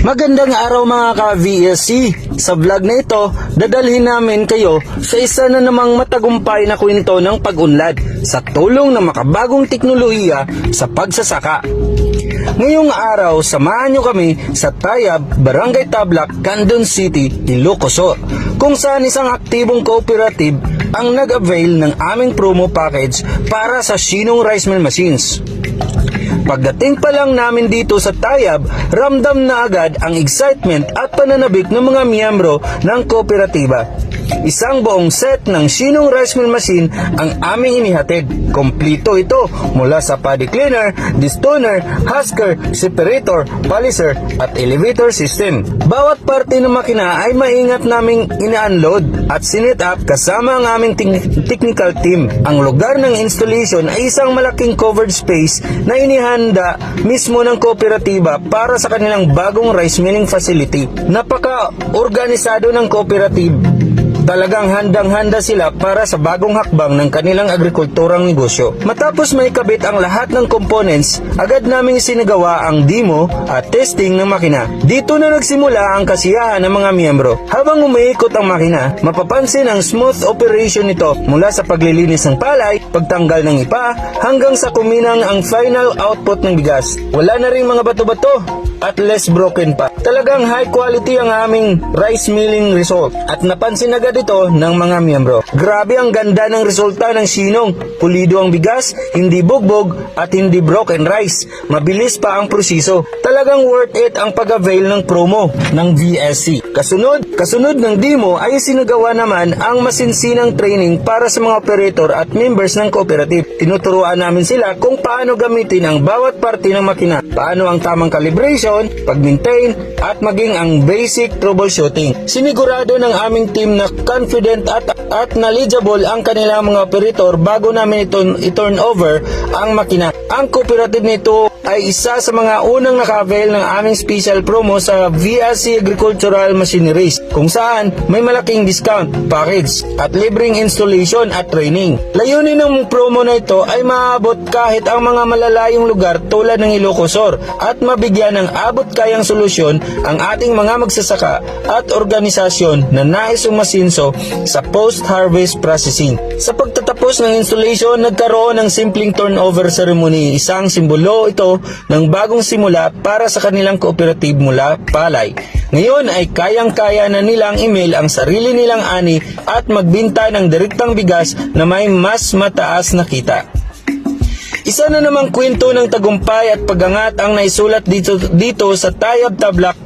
Magandang araw mga ka-VSC! Sa vlog na ito, dadalhin namin kayo sa isa na namang matagumpay na kwento ng pag-unlad sa tulong ng makabagong teknolohiya sa pagsasaka. Ngayong araw, samahan nyo kami sa Tayab, Barangay Tablac, Candon City, Ilocos Sur, kung saan isang aktibong cooperative ang nag-avail ng aming promo package para sa Shinong Rice Mill Machines. Pagdating pa lang namin dito sa Tayab, ramdam na agad ang excitement at pananabik ng mga miyembro ng kooperatiba. Isang buong set ng Shinong Rice Mill Machine ang aming inihatid. Kompleto ito mula sa paddy cleaner, destoner, husker, separator, polisher at elevator system. Bawat parte ng makina ay maingat naming ina-unload at sinet up kasama ang aming technical team. Ang lugar ng installation ay isang malaking covered space na inihanda mismo ng kooperatiba para sa kanilang bagong rice milling facility. Napaka-organisado ng cooperative. Talagang handang-handa sila para sa bagong hakbang ng kanilang agrikulturang negosyo. Matapos maikabit ang lahat ng components, agad naming sinagawa ang demo at testing ng makina. Dito na nagsimula ang kasiyahan ng mga miyembro. Habang umiikot ang makina, mapapansin ang smooth operation nito mula sa paglilinis ng palay, pagtanggal ng ipa, hanggang sa kuminang ang final output ng bigas. Wala na rin mga bato-bato at less broken pa. Talagang high quality ang aming rice milling result at napansin agad ito ng mga miyembro. Grabe ang ganda ng resulta ng Shinong. Pulido ang bigas, hindi bugbog at hindi broken rice. Mabilis pa ang proseso. Talagang worth it ang pag-avail ng promo ng VSC. Kasunod ng demo ay sinagawa naman ang masinsinang training para sa mga operator at members ng cooperative. Tinuturuan namin sila kung paano gamitin ang bawat parte ng makina, paano ang tamang calibration, pag-maintain at maging ang basic troubleshooting. Sinigurado ng aming team na confident at knowledgeable ang kanilang mga operator bago namin i-turn over ang makina. Ang cooperative nito ay isa sa mga unang naka-avail ng aming special promo sa VSC Agricultural Machineries, kung saan may malaking discount, package at libreng installation at training. Layunin ng promo na ito ay maabot kahit ang mga malalayong lugar tulad ng Ilocos Sur at mabigyan ng abot kayang solusyon ang ating mga magsasaka at organisasyon na nais umasinso sa post-harvest processing. Sa pagtatapos ng installation, nagkaroon ng simpleng turnover ceremony, isang simbolo ito ng bagong simula para sa kanilang cooperative mula palay. Ngayon ay kayang-kaya na nilang email ang sarili nilang ani at magbinta ng direktang bigas na may mas mataas na kita. Isa na namang kwento ng tagumpay at pagangat ang naisulat dito sa Tayab Tablac,